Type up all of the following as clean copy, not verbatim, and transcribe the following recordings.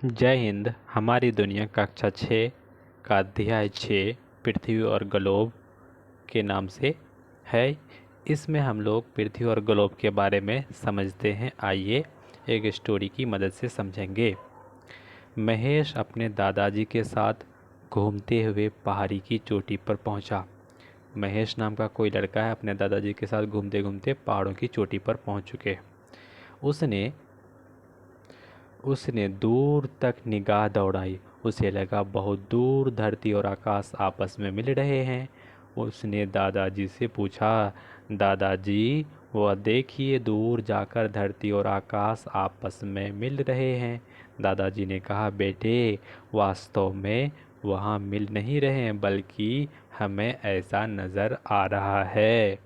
जय हिंद। हमारी दुनिया कक्षा 6 का अध्याय 6 पृथ्वी और ग्लोब के नाम से है। इसमें हम लोग पृथ्वी और ग्लोब के बारे में समझते हैं। आइए एक स्टोरी की मदद से समझेंगे। महेश अपने दादाजी के साथ घूमते हुए पहाड़ी की चोटी पर पहुंचा। महेश नाम का कोई लड़का है, अपने दादाजी के साथ घूमते घूमते पहाड़ों की चोटी पर पहुंच चुके। उसने उसने दूर तक निगाह दौड़ाई। उसे लगा बहुत दूर धरती और आकाश आपस में मिल रहे हैं। उसने दादाजी से पूछा, दादाजी, वह देखिए, दूर जाकर धरती और आकाश आपस में मिल रहे हैं। दादाजी ने कहा, बेटे, वास्तव में वहाँ मिल नहीं रहे हैं, बल्कि हमें ऐसा नज़र आ रहा है।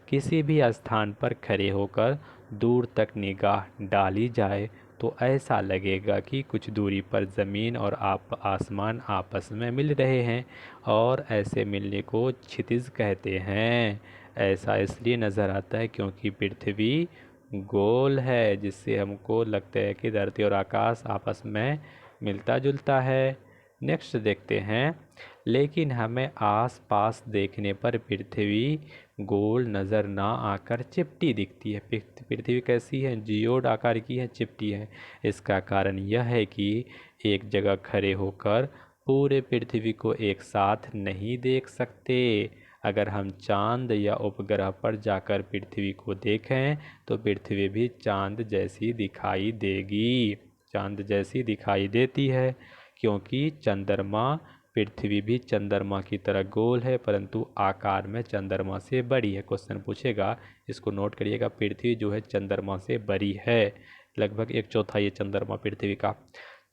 किसी भी स्थान पर खड़े होकर दूर तक निगाह डाली जाए तो ऐसा लगेगा कि कुछ दूरी पर ज़मीन और आसमान आपस में मिल रहे हैं, और ऐसे मिलने को क्षितिज कहते हैं। ऐसा इसलिए नज़र आता है क्योंकि पृथ्वी गोल है, जिससे हमको लगता है कि धरती और आकाश आपस में मिलता जुलता है। नेक्स्ट देखते हैं। लेकिन हमें आस पास देखने पर पृथ्वी गोल नज़र ना आकर चिपटी दिखती है। पृथ्वी कैसी है? जियोड आकार की है, चिपटी है। इसका कारण यह है कि एक जगह खड़े होकर पूरे पृथ्वी को एक साथ नहीं देख सकते। अगर हम चांद या उपग्रह पर जाकर पृथ्वी को देखें तो पृथ्वी भी चांद जैसी दिखाई देगी, चांद जैसी दिखाई देती है, क्योंकि चंद्रमा पृथ्वी भी चंद्रमा की तरह गोल है, परंतु आकार में चंद्रमा से बड़ी है। क्वेश्चन पूछेगा, इसको नोट करिएगा। पृथ्वी जो है चंद्रमा से बड़ी है, लगभग 1/4 चंद्रमा पृथ्वी का।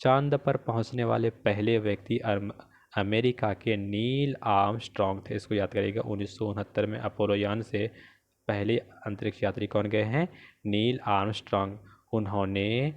चांद पर पहुंचने वाले पहले व्यक्ति अमेरिका के नील आर्मस्ट्रॉन्ग थे। इसको याद करिएगा। 1969 में अपोलो यान से पहले अंतरिक्ष यात्री कौन गए हैं? Neil Armstrong. उन्होंने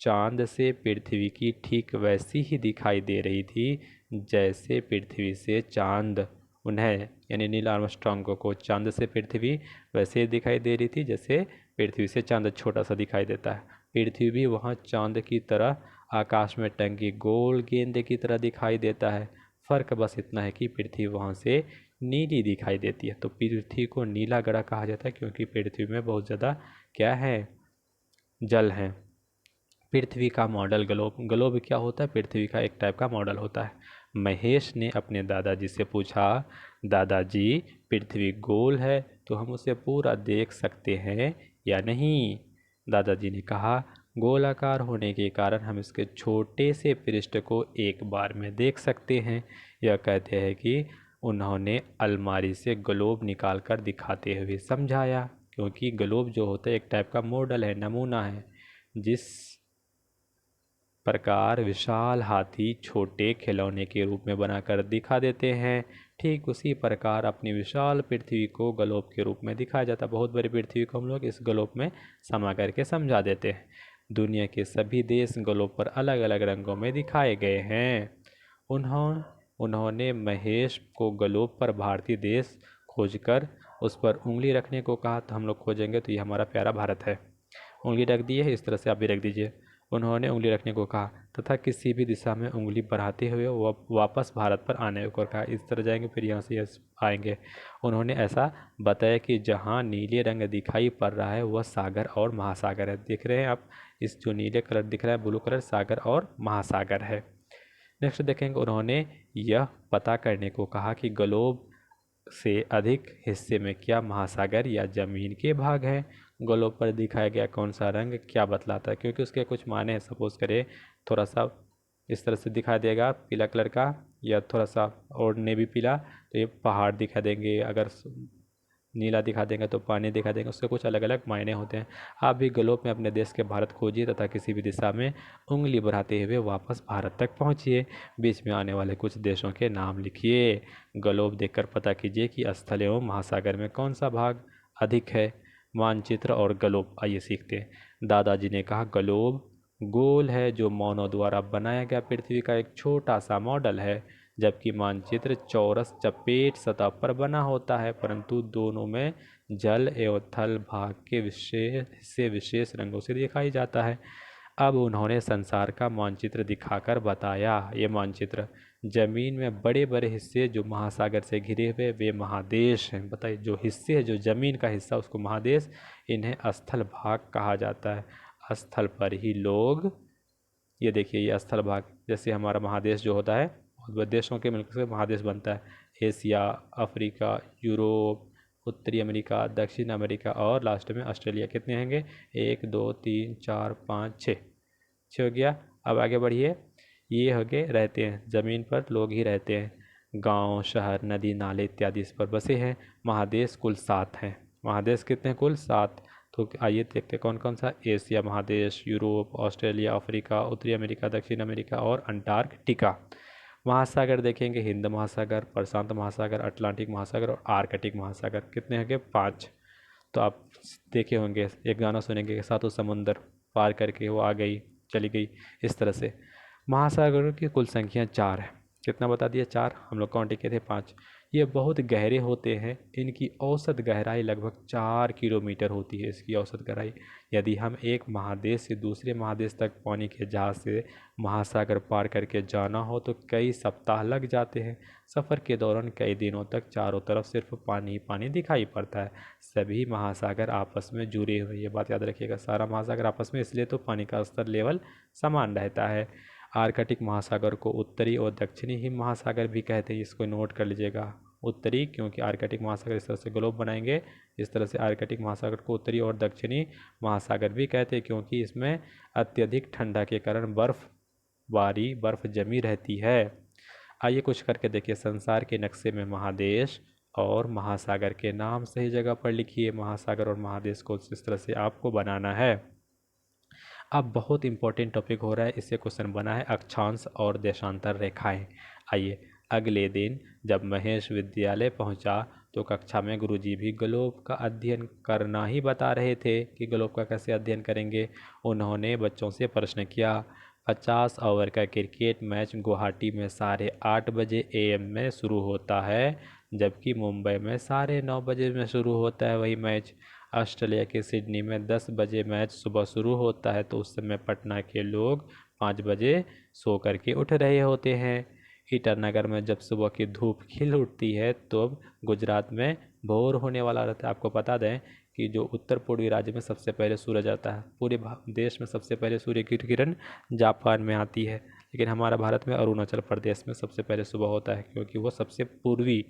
चांद से पृथ्वी की ठीक वैसी ही दिखाई दे रही थी जैसे पृथ्वी से चांद उन्हें, यानी नील आर्मस्ट्रॉन्ग को चांद से पृथ्वी वैसे दिखाई दे रही थी जैसे पृथ्वी से चांद छोटा सा दिखाई देता है। पृथ्वी भी वहाँ चांद की तरह आकाश में टंगी गोल गेंद की तरह दिखाई देता है। फर्क बस इतना है कि पृथ्वी वहाँ से नीली दिखाई देती है। तो पृथ्वी को नीला ग्रह कहा जाता है क्योंकि पृथ्वी में बहुत ज़्यादा क्या है? जल है। पृथ्वी का मॉडल ग्लोब। ग्लोब क्या होता है? पृथ्वी का एक टाइप का मॉडल होता है। महेश ने अपने दादाजी से पूछा, दादाजी, पृथ्वी गोल है तो हम उसे पूरा देख सकते हैं या नहीं? दादाजी ने कहा, गोलाकार होने के कारण हम इसके छोटे से पृष्ठ को एक बार में देख सकते हैं। यह कहते हैं कि उन्होंने अलमारी से ग्लोब निकाल कर दिखाते हुए समझाया, क्योंकि ग्लोब जो होता है एक टाइप का मॉडल है, नमूना है। जिस प्रकार विशाल हाथी छोटे खिलौने के रूप में बनाकर दिखा देते हैं, ठीक उसी प्रकार अपनी विशाल पृथ्वी को ग्लोब के रूप में दिखाया जाता है। बहुत बड़ी पृथ्वी को हम लोग इस ग्लोब में समा करके समझा देते हैं। दुनिया के सभी देश ग्लोब पर अलग अलग रंगों में दिखाए गए हैं। उन्होंने महेश को ग्लोब पर भारतीय देश खोजकर उस पर उंगली रखने को कहा। तो हम लोग खोजेंगे तो ये हमारा प्यारा भारत है। उंगली रख दी है, इस तरह से आप भी रख दीजिए। उन्होंने उंगली रखने को कहा तथा किसी भी दिशा में उंगली बढ़ाते हुए वापस भारत पर आने को कहा। इस तरह जाएंगे, फिर यहाँ से आएंगे। उन्होंने ऐसा बताया कि जहाँ नीले रंग दिखाई पड़ रहा है वह सागर और महासागर है। देख रहे हैं आप, इस जो नीले कलर दिख रहा है, ब्लू कलर, सागर और महासागर है। नेक्स्ट देखेंगे, उन्होंने यह पता करने को कहा कि ग्लोब से अधिक हिस्से में क्या महासागर या जमीन के भाग हैं। ग्लोब पर दिखाया गया कौन सा रंग क्या बतलाता है, क्योंकि उसके कुछ माने हैं। सपोज करें थोड़ा सा इस तरह से दिखा देगा पीला कलर का, या थोड़ा सा और नेवी पीला, तो ये पहाड़ दिखा देंगे। अगर नीला दिखा देंगे तो पानी दिखा देंगे। उसके कुछ अलग अलग मायने होते हैं। आप भी ग्लोब में अपने देश के भारत खोजिए तथा किसी भी दिशा में उंगली बढ़ाते हुए वापस भारत तक पहुंचिए। बीच में आने वाले कुछ देशों के नाम लिखिए। ग्लोब देखकर पता कीजिए कि स्थल एवं महासागर में कौन सा भाग अधिक है। मानचित्र और ग्लोब, आइए सीखते हैं। दादाजी ने कहा, ग्लोब गोल है जो मानव द्वारा बनाया गया पृथ्वी का एक छोटा सा मॉडल है, जबकि मानचित्र चौरस चपेट सतह पर बना होता है, परंतु दोनों में जल एवं थल भाग के विशेष हिस्से विशेष रंगों से दिखाई जाता है। अब उन्होंने संसार का मानचित्र दिखाकर बताया, ये मानचित्र जमीन में बड़े बड़े हिस्से जो महासागर से घिरे हुए वे महादेश हैं। बताइए, जो हिस्से है, जो जमीन का हिस्सा उसको महादेश, इन्हें स्थल भाग कहा जाता है। स्थल पर ही लोग, ये देखिए ये स्थल भाग, जैसे हमारा महादेश जो होता है बहुत देशों के मिलकर से महादेश बनता है। एशिया, अफ्रीका, यूरोप, उत्तरी अमेरिका, दक्षिण अमेरिका और लास्ट में ऑस्ट्रेलिया। कितने होंगे? 1 2 3 4 5 6, 6 हो गया। अब आगे बढ़िए। ये हो गए रहते हैं, ज़मीन पर लोग ही रहते हैं। गांव, शहर, नदी, नाले इत्यादि इस पर बसे हैं। महादेश कुल 7 हैं। महादेश कितने हैं? कुल 7। तो आइए देखते हैं कौन कौन सा। एशिया महादेश, यूरोप, ऑस्ट्रेलिया, अफ्रीका, उत्तरी अमेरिका, दक्षिण अमेरिका और अंटार्कटिका। महासागर देखेंगे, हिंद महासागर, प्रशांत महासागर, अटलांटिक महासागर और आर्कटिक महासागर। कितने होंगे? 5। तो आप देखे होंगे, एक गाना सुनेंगे, सातों समुंदर पार करके वो आ गई, चली गई, इस तरह से। महासागरों की कुल संख्या 4 है। कितना बता दिया? 4। हम लोग काउंट किए थे 5। ये बहुत गहरे होते हैं। इनकी औसत गहराई लगभग 4 किलोमीटर होती है, इसकी औसत गहराई। यदि हम एक महादेश से दूसरे महादेश तक पानी के जहाज़ से महासागर पार करके जाना हो तो कई सप्ताह लग जाते हैं। सफ़र के दौरान कई दिनों तक चारों तरफ सिर्फ पानी ही पानी दिखाई पड़ता है। सभी महासागर आपस में जुड़े हुए, ये बात याद रखिएगा, सारा महासागर आपस में, इसलिए तो पानी का स्तर लेवल समान रहता है। आर्कटिक महासागर को उत्तरी और दक्षिणी हिम महासागर भी कहते हैं, इसको नोट कर लीजिएगा। उत्तरी, क्योंकि आर्कटिक महासागर इस तरह से ग्लोब बनाएंगे, इस तरह से आर्कटिक महासागर को उत्तरी और दक्षिणी महासागर भी कहते हैं, क्योंकि इसमें अत्यधिक ठंडा के कारण बर्फ जमी रहती है। आइए कुछ करके देखिए। संसार के नक्शे में महादेश और महासागर के नाम सही जगह पर लिखिए। महासागर और महादेश को इस तरह से आपको बनाना है। अब बहुत इंपॉर्टेंट टॉपिक हो रहा है, इससे क्वेश्चन बना है अक्षांश और देशांतर रेखाएं। आइए, अगले दिन जब महेश विद्यालय पहुंचा तो कक्षा में गुरुजी भी ग्लोब का अध्ययन करना ही बता रहे थे कि ग्लोब का कैसे अध्ययन करेंगे। उन्होंने बच्चों से प्रश्न किया। 50 ओवर का क्रिकेट मैच गुवाहाटी में 8:30 AM में शुरू होता है, जबकि मुंबई में 9:30 में शुरू होता है वही मैच। ऑस्ट्रेलिया के सिडनी में 10 बजे मैच सुबह शुरू होता है, तो उस समय पटना के लोग 5 बजे सो करके उठ रहे होते हैं। ईटानगर में जब सुबह की धूप खिल उठती है तो अब गुजरात में भोर होने वाला रहता है। आपको बता दें कि जो उत्तर पूर्वी राज्य में सबसे पहले सूरज आता है, पूरे देश में सबसे पहले सूर्य की किरण जापान में आती है, लेकिन हमारा भारत में अरुणाचल प्रदेश में सबसे पहले सुबह होता है, क्योंकि वो सबसे पूर्वी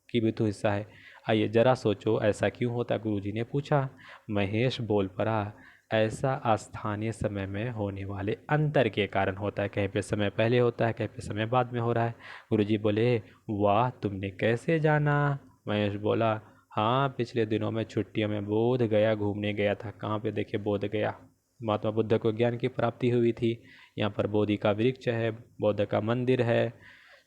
की भी तो हिस्सा है। आइए जरा सोचो ऐसा क्यों होता, गुरुजी ने पूछा। महेश बोल पड़ा, ऐसा स्थानीय समय में होने वाले अंतर के कारण होता है। कहीं पे समय पहले होता है, कहीं पे समय बाद में हो रहा है। गुरुजी बोले, वाह, तुमने कैसे जाना? महेश बोला, हाँ, पिछले दिनों में छुट्टियों में बोध गया घूमने गया था। कहाँ पे? देखे बोध गया, महात्मा बुद्ध को ज्ञान की प्राप्ति हुई थी। यहाँ पर बोधि का वृक्ष है, बुद्ध का मंदिर है,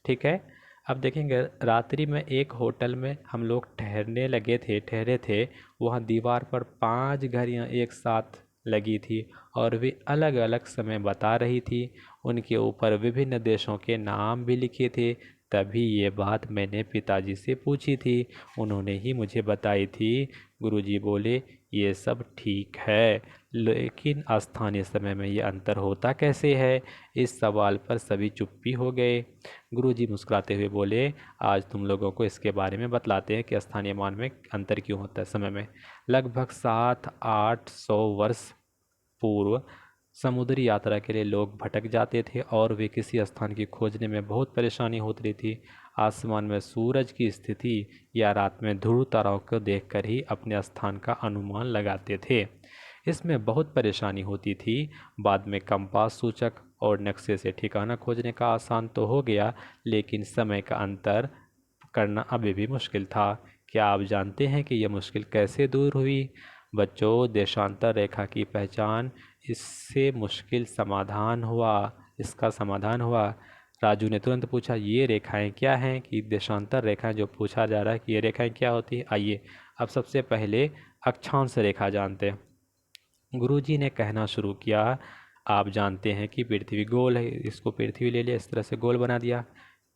ठीक है। अब देखेंगे, रात्रि में एक होटल में हम लोग ठहरे थे। वहाँ दीवार पर 5 घड़ियाँ एक साथ लगी थी और वे अलग अलग समय बता रही थी। उनके ऊपर विभिन्न देशों के नाम भी लिखे थे। तभी ये बात मैंने पिताजी से पूछी थी, उन्होंने ही मुझे बताई थी। गुरुजी बोले, ये सब ठीक है, लेकिन स्थानीय समय में ये अंतर होता कैसे है? इस सवाल पर सभी चुप्पी हो गए। गुरुजी मुस्कुराते हुए बोले, आज तुम लोगों को इसके बारे में बतलाते हैं कि स्थानीय मान में अंतर क्यों होता है समय में। लगभग 700-800 वर्ष पूर्व समुद्री यात्रा के लिए लोग भटक जाते थे और वे किसी स्थान की खोजने में बहुत परेशानी होती रही थी। आसमान में सूरज की स्थिति या रात में ध्रुव ताराओं को देखकर ही अपने स्थान का अनुमान लगाते थे। इसमें बहुत परेशानी होती थी। बाद में कंपास सूचक और नक्शे से ठिकाना खोजने का आसान तो हो गया, लेकिन समय का अंतर करना अभी भी मुश्किल था। क्या आप जानते हैं कि यह मुश्किल कैसे दूर हुई? बच्चों, देशांतर रेखा की पहचान, इससे मुश्किल समाधान हुआ, इसका समाधान हुआ। राजू ने तुरंत पूछा, ये रेखाएं क्या हैं? कि देशांतर रेखाएं, जो पूछा जा रहा है कि ये रेखाएं क्या होती है। आइए अब सबसे पहले अक्षांश रेखा जानते हैं। गुरुजी ने कहना शुरू किया, आप जानते हैं कि पृथ्वी गोल है, इसको पृथ्वी ले लिया, इस तरह से गोल बना दिया।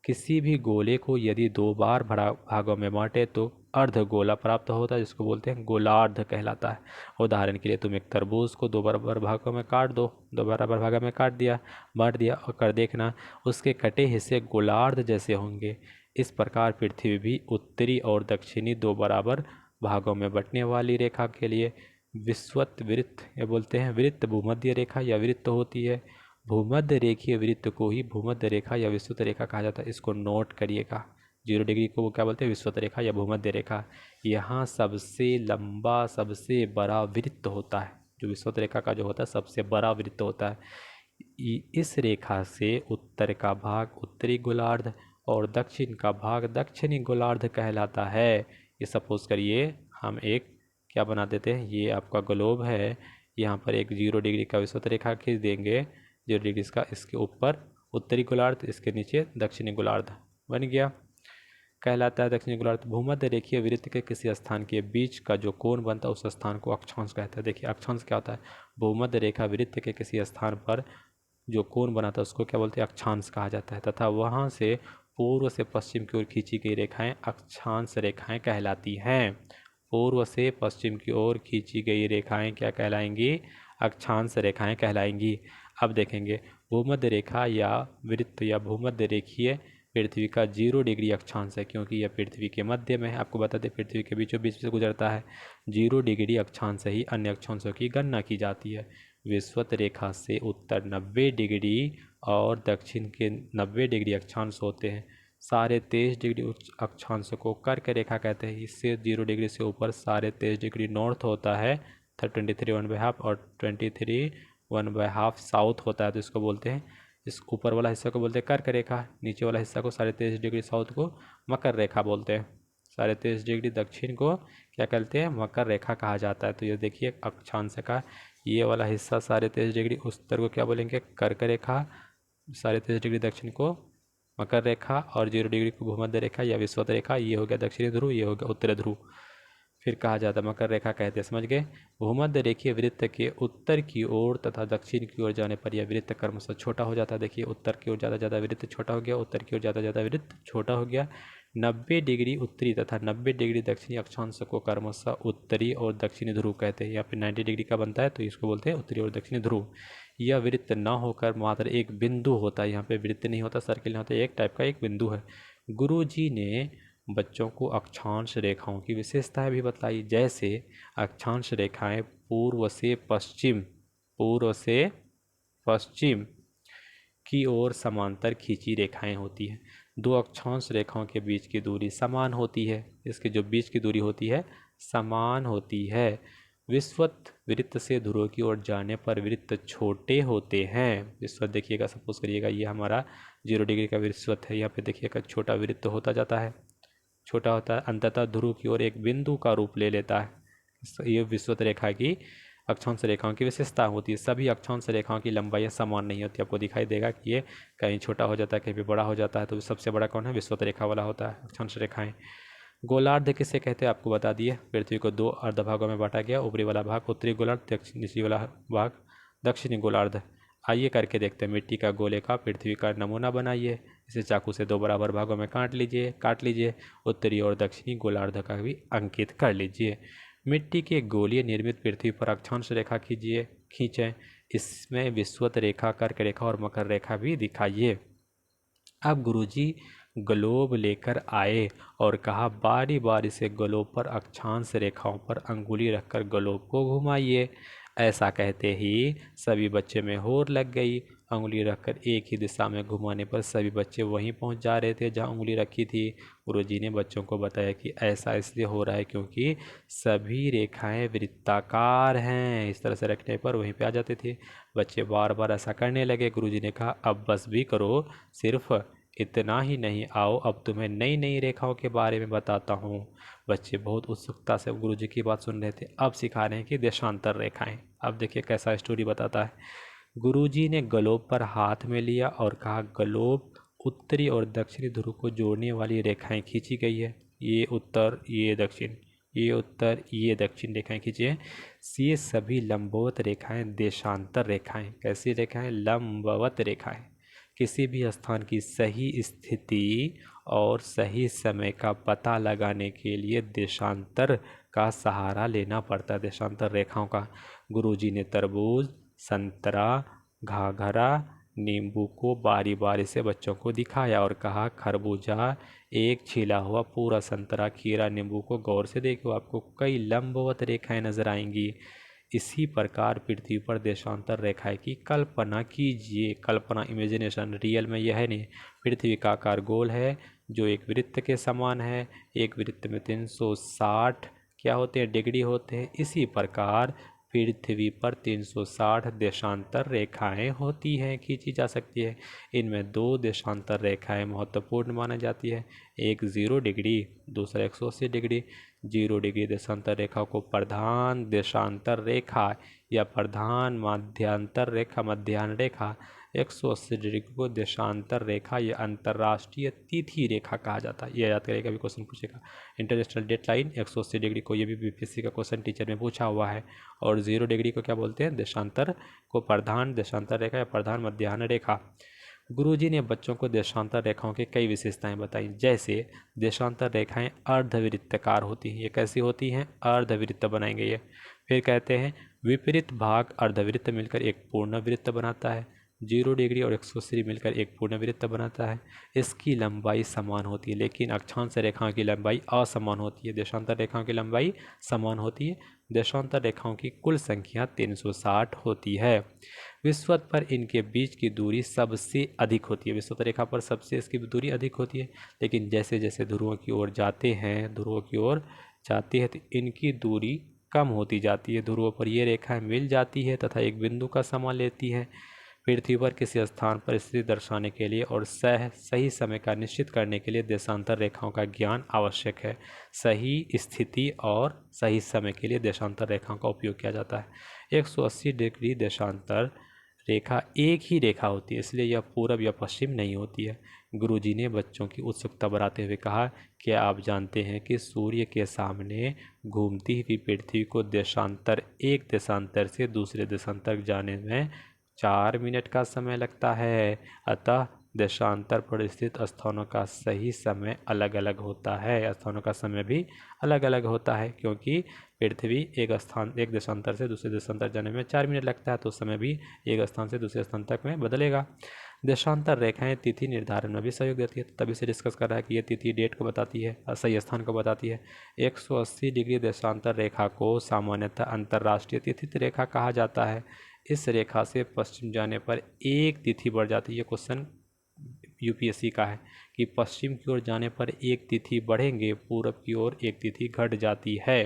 किसी भी गोले को यदि दो बार भागों में बांटे तो अर्ध गोला प्राप्त होता है, जिसको बोलते हैं गोलार्ध कहलाता है। उदाहरण के लिए तुम एक तरबूज को दो बराबर भागों में काट दो, दो बराबर भागों में काट दिया, बांट दिया और कर देखना उसके कटे हिस्से गोलार्ध जैसे होंगे। इस प्रकार पृथ्वी भी उत्तरी और दक्षिणी दो बराबर भागों में बंटने वाली रेखा के लिए विषुवत वृत्त या बोलते हैं वृत्त भूमध्य रेखा या वृत्त होती है। भूमध्य रेखीय वृत्त को ही भूमध्य रेखा या विषुवत रेखा कहा जाता है। इसको नोट करिएगा। 0 डिग्री को वो क्या बोलते हैं, विषुवत रेखा या भूमध्य रेखा। यहाँ सबसे लंबा सबसे बड़ा वृत्त होता है, जो विषुवत रेखा का जो होता है सबसे बड़ा वृत्त होता है। इस रेखा से उत्तर का भाग उत्तरी गोलार्ध और दक्षिण का भाग दक्षिणी गोलार्ध कहलाता है। ये सपोज करिए हम एक क्या बना देते हैं, ये आपका ग्लोब है, यहाँ पर एक 0 डिग्री का विषुवत रेखा खींच देंगे 0 डिग्री का, इसके ऊपर उत्तरी गोलार्ध, इसके नीचे दक्षिणी गोलार्ध बन गया, कहलाता है दक्षिणी गोलार्ध। भूमध्य रेखीय वृत्त के किसी स्थान के बीच का जो कोण बनता है उस स्थान को अक्षांश कहते हैं। देखिए अक्षांश क्या होता है, भूमध्य रेखा वृत्त के किसी स्थान पर जो कोण बना था उसको क्या बोलते हैं, अक्षांश कहा जाता है। तथा वहाँ से पूर्व से पश्चिम की ओर खींची गई रेखाएं अक्षांश रेखाएं कहलाती हैं। पूर्व से पश्चिम की ओर खींची गई रेखाएं क्या कहलाएंगी, अक्षांश रेखाएं कहलाएंगी। अब देखेंगे भूमध्य रेखा या वृत्त या भूमध्य रेखीय पृथ्वी का 0 डिग्री अक्षांश है, क्योंकि यह पृथ्वी के मध्य में है। आपको बता दें पृथ्वी के बीचों बीच से गुजरता है। 0 डिग्री अक्षांश से ही अन्य अक्षांशों की गणना की जाती है। विषुवत रेखा से उत्तर 90 डिग्री और दक्षिण के 90 डिग्री अक्षांश होते हैं। साढ़े 23 डिग्री अक्षांश को कर्क रेखा कहते हैं। इससे 0 डिग्री से ऊपर साढ़े 23 डिग्री नॉर्थ होता है, 23 1/2 और 23 1/2 साउथ होता है, तो इसको बोलते हैं, इस ऊपर वाला हिस्सा को बोलते हैं कर्क रेखा, नीचे वाला हिस्सा को साढ़े 23 डिग्री साउथ को मकर रेखा बोलते हैं। साढ़े 23 डिग्री दक्षिण को क्या कहते हैं, मकर रेखा कहा जाता है। तो ये देखिए अक्षांश का ये वाला हिस्सा साढ़े 23 डिग्री उत्तर को क्या बोलेंगे, कर्क रेखा, साढ़े 23 डिग्री दक्षिण को मकर रेखा और 0 डिग्री को भूमध्य रेखा या विषुवत रेखा। ये हो गया दक्षिणी ध्रुव, ये हो गया उत्तरी ध्रुव, फिर कहा जाता है मकर रेखा कहते हैं, समझ गए। भूमध्य रेखीय वृत्त के उत्तर की ओर तथा दक्षिण की ओर जाने पर यह वृत्त क्रमशः छोटा हो जाता है। देखिए उत्तर की ओर ज़्यादा वृत्त छोटा हो गया, उत्तर की ओर ज़्यादा वृत्त छोटा हो गया। 90 डिग्री उत्तरी तथा 90 डिग्री दक्षिणी अक्षांश को क्रमशः उत्तरी और दक्षिणी ध्रुव कहते हैं। यहाँ पे 90 डिग्री का बनता है तो इसको बोलते हैं उत्तरी और दक्षिणी ध्रुव। यह वृत्त न होकर मात्र एक बिंदु होता है, यहाँ पे वृत्त नहीं होता, सर्किल नहीं होता, एक टाइप का एक बिंदु है। गुरुजी ने बच्चों को अक्षांश रेखाओं की विशेषताएं भी बताई, जैसे अक्षांश रेखाएं पूर्व से पश्चिम की ओर समांतर खींची रेखाएं होती हैं। दो अक्षांश रेखाओं के बीच की दूरी समान होती है, इसके जो बीच की दूरी होती है समान होती है। विषुवत वृत्त से ध्रुव की ओर जाने पर वृत्त छोटे होते हैं। विषुवत देखिएगा, सपोज करिएगा ये हमारा 0 डिग्री का विषुवत है, यहाँ पे देखिएगा छोटा वृत्त होता जाता है, छोटा होता है, अंततः ध्रुव की ओर एक बिंदु का रूप ले लेता है। ये विषुवत रेखा की अक्षांश रेखाओं की विशेषता होती है। सभी अक्षांश रेखाओं की लंबाई समान नहीं होती, आपको दिखाई देगा कि ये कहीं छोटा हो जाता है कहीं भी बड़ा हो जाता है। तो सबसे बड़ा कौन है, विषुवत रेखा वाला होता है अक्षांश रेखाएं। गोलार्ध किसे कहते हैं आपको बता दिए। पृथ्वी को दो अर्ध भागों में बांटा गया, ऊपरी वाला भाग उत्तरी गोलार्ध, नीचे वाला भाग दक्षिणी गोलार्ध। आइए करके देखते हैं। मिट्टी का गोले का पृथ्वी का नमूना बनाइए, इसे चाकू से दो बराबर भागों में काट लीजिए। उत्तरी और दक्षिणी गोलार्ध का भी अंकित कर लीजिए। मिट्टी के गोलीय निर्मित पृथ्वी पर अक्षांश रेखा खींचें। इसमें विषुवत रेखा, कर्क रेखा और मकर रेखा भी दिखाइए। अब गुरुजी ग्लोब लेकर आए और कहा बारी बारी से ग्लोब पर अक्षांश रेखाओं पर अंगुली रखकर ग्लोब को घुमाइए। ऐसा कहते ही सभी बच्चे में होड़ लग गई। उंगली रखकर एक ही दिशा में घुमाने पर सभी बच्चे वहीं पहुंच जा रहे थे जहां उंगली रखी थी। गुरुजी ने बच्चों को बताया कि ऐसा इसलिए हो रहा है क्योंकि सभी रेखाएं वृत्ताकार हैं। इस तरह से रखने पर वहीं पे आ जाते थे। बच्चे बार बार ऐसा करने लगे। गुरुजी ने कहा अब बस भी करो, सिर्फ इतना ही नहीं, आओ अब तुम्हें नई नई रेखाओं के बारे में बताता हूँ। बच्चे बहुत उत्सुकता से गुरुजी की बात सुन रहे थे। अब सिखा रहे हैं कि देशांतर रेखाएं। अब देखिए कैसा स्टोरी बताता है। गुरुजी ने ग्लोब पर हाथ में लिया और कहा ग्लोब उत्तरी और दक्षिणी ध्रुव को जोड़ने वाली रेखाएं खींची गई है। ये उत्तर, ये दक्षिण, ये उत्तर, ये दक्षिण रेखाएं खींची हैं। ये सभी लंबवत रेखाएं देशांतर रेखाएं। कैसी रेखाएं, लंबवत रेखाएं। किसी भी स्थान की सही स्थिति और सही समय का पता लगाने के लिए देशांतर का सहारा लेना पड़ता है, देशांतर रेखाओं का। गुरुजी ने तरबूज, संतरा, घाघरा, नींबू को बारी बारी से बच्चों को दिखाया और कहा, खरबूजा एक छिला हुआ पूरा संतरा, खीरा नींबू को गौर से देखो, आपको कई लंबवत रेखाएं नजर आएंगी। इसी प्रकार पृथ्वी पर देशांतर रेखाएं की कल्पना कीजिए। कल्पना, इमेजिनेशन, रियल में यह है नहीं। पृथ्वी का आकार गोल है जो एक वृत्त के समान है। एक वृत्त में 360 क्या होते हैं, डिग्री होते हैं। इसी प्रकार पृथ्वी पर 360 देशांतर रेखाएं होती हैं, खींची जा सकती है। इनमें 2 देशांतर रेखाएं महत्वपूर्ण मानी जाती है, एक 0 डिग्री, दूसरा 180 डिग्री। 0 डिग्री देशांतर रेखा को प्रधान देशांतर रेखा या प्रधान मध्यांतर रेखा, मध्याह्न रेखा, 180 डिग्री को देशांतर रेखा या अंतर्राष्ट्रीय तिथि रेखा कहा जाता है। यह याद करेगा, भी क्वेश्चन पूछेगा। इंटरनेशनल डेट लाइन 180 डिग्री को, ये भी बीपीएससी का क्वेश्चन टीचर में पूछा हुआ है। और 0 डिग्री को क्या बोलते हैं, देशांतर को प्रधान देशांतर रेखा या प्रधान मध्याह्न रेखा। गुरुजी ने बच्चों को देशांतर रेखाओं की कई विशेषताएं बताई, जैसे देशांतर रेखाएं अर्धवृत्ताकार होती हैं। ये कैसी होती हैं, अर्धवृत्त बनाएंगे ये। फिर कहते हैं विपरीत भाग अर्धवृत्त मिलकर एक पूर्ण वृत्त बनाता है। 0 डिग्री और 180 मिलकर एक पूर्ण वृत्त बनाता है। इसकी लंबाई समान होती है, लेकिन अक्षांश रेखाओं की लंबाई असमान होती है। देशांतर रेखाओं की लंबाई समान होती है। देशांतर रेखाओं की कुल संख्या 360 होती है। विषुवत पर इनके बीच की दूरी सबसे अधिक होती है। विषुवत रेखा पर सबसे इसकी दूरी अधिक होती है, लेकिन जैसे जैसे ध्रुवों की ओर जाते हैं, ध्रुवों की ओर जाती है तो इनकी दूरी कम होती जाती है। ध्रुवों पर ये रेखाएं मिल जाती है तथा एक बिंदु का समान लेती हैं। पृथ्वी पर किसी स्थान पर स्थिति दर्शाने के लिए और सही समय का निश्चित करने के लिए देशांतर रेखाओं का ज्ञान आवश्यक है। सही स्थिति और सही समय के लिए देशांतर रेखाओं का उपयोग किया जाता है। 180 डिग्री देशांतर रेखा एक ही रेखा होती है, इसलिए यह पूरब या पश्चिम नहीं होती है। गुरुजी ने बच्चों की उत्सुकता बढ़ाते हुए कहा, क्या आप जानते हैं कि सूर्य के सामने घूमती हुई पृथ्वी को एक देशांतर से दूसरे देशांतर जाने में 4 मिनट का समय लगता है। अतः देशांतर पर स्थित स्थानों का सही समय अलग अलग होता है। स्थानों का समय भी अलग अलग होता है, क्योंकि पृथ्वी एक देशांतर से दूसरे देशांतर जाने में 4 मिनट लगता है, तो समय भी एक स्थान से दूसरे स्थान तक में बदलेगा। देशांतर रेखाएं तिथि निर्धारण में भी सहयोग देती है। तभी से डिस्कस कर रहा है कि ये तिथि डेट को बताती है, सही स्थान को बताती है। 180 डिग्री देशांतर रेखा को सामान्यतः अंतर्राष्ट्रीय तिथि रेखा कहा जाता है। इस रेखा से पश्चिम जाने पर एक तिथि बढ़ जाती है। ये क्वेश्चन यूपीएससी का है कि पश्चिम की ओर जाने पर एक तिथि बढ़ेंगे, पूरब की ओर एक तिथि घट जाती है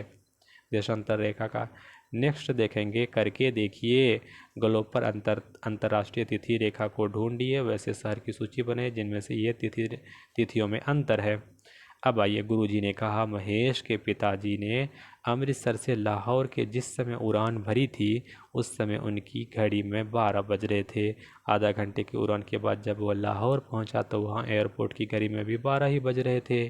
देशांतर रेखा का। नेक्स्ट देखेंगे, करके देखिए। ग्लोब पर अंतर्राष्ट्रीय तिथि रेखा को ढूंढिए, वैसे शहर की सूची बने जिनमें से ये तिथियों में अंतर है। अब आइए, गुरुजी ने कहा, महेश के पिताजी ने अमृतसर से लाहौर के जिस समय उड़ान भरी थी उस समय उनकी घड़ी में 12 बज रहे थे। आधा घंटे की उड़ान के बाद जब वह लाहौर पहुंचा तो वहां एयरपोर्ट की घड़ी में भी 12 ही बज रहे थे।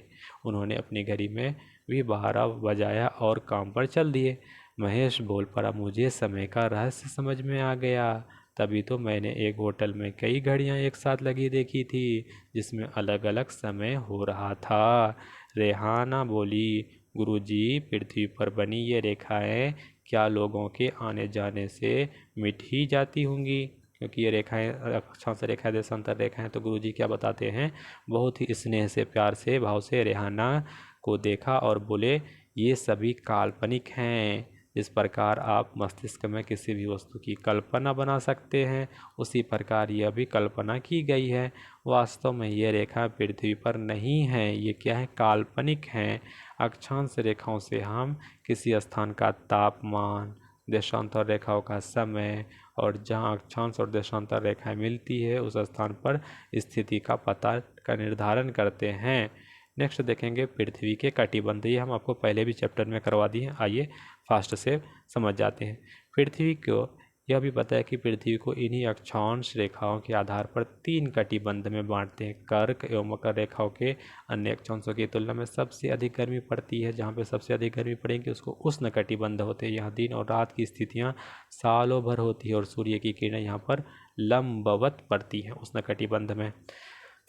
उन्होंने अपनी घड़ी में भी 12 बजाया और काम पर चल दिए। महेश बोल पड़ा, मुझे समय का रहस्य समझ में आ गया। तभी तो मैंने एक होटल में कई घड़ियां एक साथ लगी देखी थी जिसमें अलग अलग समय हो रहा था। रेहाना बोली, गुरुजी, पृथ्वी पर बनी ये रेखाएं क्या लोगों के आने जाने से मिट ही जाती होंगी? क्योंकि ये रेखाएं अक्षांश रेखाएं देशांतर रेखाएं, तो गुरुजी क्या बताते हैं, बहुत ही स्नेह से, प्यार से, भाव से रेहाना को देखा और बोले, ये सभी काल्पनिक हैं। जिस प्रकार आप मस्तिष्क में किसी भी वस्तु की कल्पना बना सकते हैं, उसी प्रकार यह भी कल्पना की गई है। वास्तव में ये रेखा पृथ्वी पर नहीं है, ये क्या है, काल्पनिक हैं। अक्षांश रेखाओं से हम किसी स्थान का तापमान, देशांतर रेखाओं का समय और जहाँ अक्षांश और देशांतर रेखाएं मिलती है उस स्थान पर स्थिति का पता का निर्धारण करते हैं। नेक्स्ट देखेंगे पृथ्वी के कटिबंध। ये हम आपको पहले भी चैप्टर में करवा दिए हैं, आइए फास्ट से समझ जाते हैं। पृथ्वी को यह भी पता है कि पृथ्वी को इन्हीं अक्षांश रेखाओं के आधार पर 3 कटिबंध में बांटते हैं। कर्क एवं मकर रेखाओं के अन्य अक्षांशों की तुलना में सबसे अधिक गर्मी पड़ती है। जहाँ पे सबसे अधिक गर्मी पड़ेगी उसको उष्ण कटिबंध होते हैं। यहाँ दिन और रात की स्थितियाँ सालों भर होती है और सूर्य की किरणें यहाँ पर लंबवत पड़ती है उष्णकटिबंध में।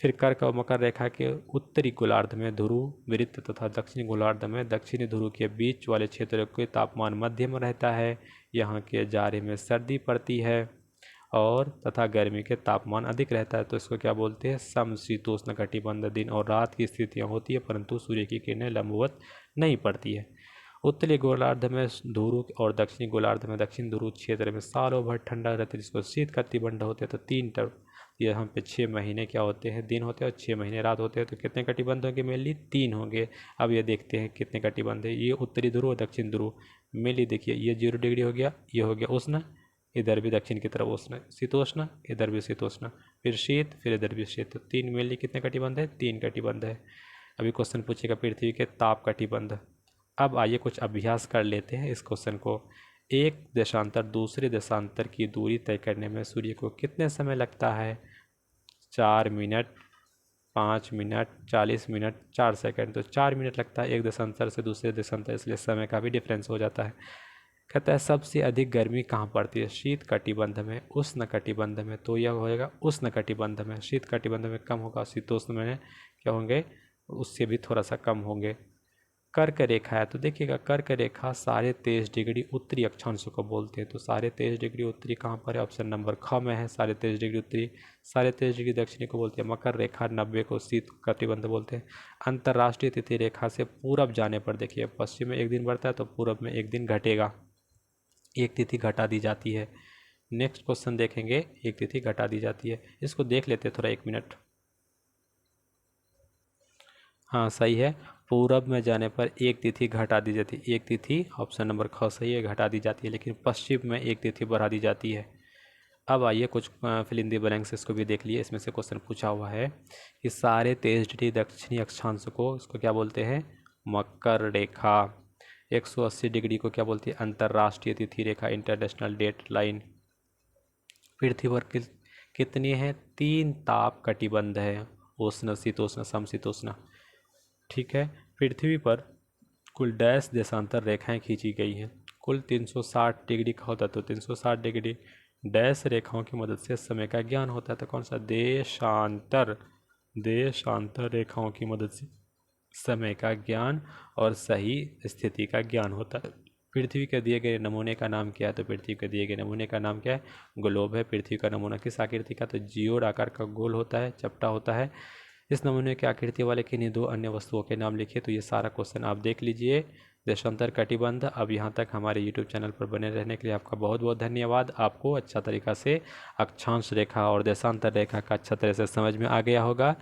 फिर कर्क और मकर रेखा के उत्तरी गोलार्ध में ध्रुव वृत्त तथा दक्षिणी गोलार्ध में दक्षिणी ध्रुव के बीच वाले क्षेत्रों के तापमान मध्यम रहता है। यहाँ के जाड़े में सर्दी पड़ती है और तथा गर्मी के तापमान अधिक रहता है, तो इसको क्या बोलते हैं, समशीतोष्ण कटिबंध। दिन और रात की स्थितियाँ होती है परंतु सूर्य की किरणें लंबवत नहीं पड़ती है। उत्तरी गोलार्ध में ध्रुव और दक्षिणी गोलार्ध में दक्षिण ध्रुव क्षेत्र में सालों भर ठंडा रहता है, जिसको शीत कटिबंध होते हैं। तो तीन यहाँ पे 6 महीने क्या होते हैं, दिन होते हैं, और 6 महीने रात होते हैं। तो कितने कटिबंध होंगे मेनली, 3 होंगे। अब ये देखते हैं कितने कटिबंध है। ये उत्तरी ध्रुव और दक्षिण ध्रुव मेनली देखिए, ये 0 डिग्री हो गया, ये हो गया उष्ण, इधर भी दक्षिण की तरफ उष्ण शीतोष्ण, इधर भी शीतोष्ण, फिर शीत, फिर इधर भी शीत। तो 3 मेनली कितने कटिबंध है, 3 कटिबंध है। अभी क्वेश्चन पूछेगा पृथ्वी के ताप कटिबंध। अब आइए कुछ अभ्यास कर लेते हैं इस क्वेश्चन को। एक देशांतर दूसरे देशांतर की दूरी तय करने में सूर्य को कितने समय लगता है, 4 मिनट, 5 मिनट, 40 मिनट, 4 सेकंड। तो 4 मिनट लगता है एक देशांतर से दूसरे देशांतर, इसलिए समय का भी डिफरेंस हो जाता है। कहता है सबसे अधिक गर्मी कहाँ पड़ती है, शीत कटिबंध में, उष्ण कटिबंध में। तो यह होएगा उष्ण कटिबंध में। शीत कटिबंध में कम होगा, शीतोष्ण में क्या होंगे, उससे भी थोड़ा सा कम होंगे। कर्क रेखा है, तो देखिएगा कर्क रेखा 23.5 डिग्री उत्तरी अक्षांश को बोलते हैं। तो 23.5 डिग्री उत्तरी कहाँ पर है, ऑप्शन नंबर ख में है। 23.5 डिग्री उत्तरी, 23.5 डिग्री दक्षिणी को बोलते हैं। मकर रेखा 90 को शीत कटिबंध बोलते हैं। अंतर्राष्ट्रीय तिथि रेखा से पूरब जाने पर देखिए, पश्चिम में एक दिन बढ़ता है तो पूरब में एक दिन घटेगा, एक तिथि घटा दी जाती है। नेक्स्ट क्वेश्चन देखेंगे, एक तिथि घटा दी जाती है, इसको देख लेते हैं थोड़ा, 1 मिनट। हाँ सही है, पूरब में जाने पर एक तिथि घटा दी जाती है। एक तिथि ऑप्शन नंबर ख सही है, घटा दी जाती है, लेकिन पश्चिम में एक तिथि बढ़ा दी जाती है। अब आइए कुछ फिल इन द ब्लैंक्स, इसको भी देख लिए। इसमें से क्वेश्चन पूछा हुआ है कि 23.5 डिग्री दक्षिणी अक्षांश को इसको क्या बोलते हैं, मकर रेखा। 180 डिग्री को क्या बोलती है, अंतर्राष्ट्रीय तिथि रेखा, इंटरनेशनल डेट लाइन। पृथ्वी पर कितनी है, 3 ताप कटिबंध है, उष्ण, शीतोष्ण, समशीतोष्ण। ठीक है, पृथ्वी पर कुल डैश देशांतर रेखाएं खींची गई हैं। कुल 360 डिग्री का होता है, तो 360 डिग्री डैश रेखाओं की मदद से समय का ज्ञान होता है। तो कौन सा, देशांतर, देशांतर रेखाओं की मदद से समय का ज्ञान और सही स्थिति का ज्ञान होता है। पृथ्वी के दिए गए नमूने का नाम क्या है, तो पृथ्वी के दिए गए नमूने का नाम क्या है, ग्लोब है। पृथ्वी का नमूना किस आकृति का, तो जियोड आकार का गोल होता है, चपटा होता है। इस नमूने की आकृति वाले किन्हीं 2 अन्य वस्तुओं के नाम लिखिए। तो ये सारा क्वेश्चन आप देख लीजिए, देशांतर कटिबंध। अब यहाँ तक हमारे यूट्यूब चैनल पर बने रहने के लिए आपका बहुत बहुत धन्यवाद। आपको अच्छा तरीका से अक्षांश रेखा और देशांतर रेखा का अच्छा तरह से समझ में आ गया होगा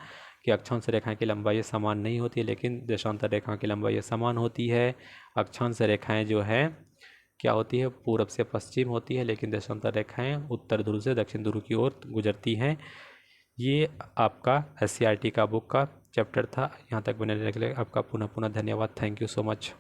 कि अक्षांश रेखा की लंबाई समान नहीं होती है, लेकिन देशांतर रेखा की लंबाई समान होती है। अक्षांश रेखाएं जो हैं क्या होती है, पूरब से पश्चिम होती है, लेकिन देशांतर रेखाएं उत्तर ध्रुव से दक्षिण ध्रुव की ओर गुजरती हैं। ये आपका SCERT का बुक का चैप्टर था। यहाँ तक बने रहने के लिए आपका पुनः पुनः धन्यवाद। Thank you so much.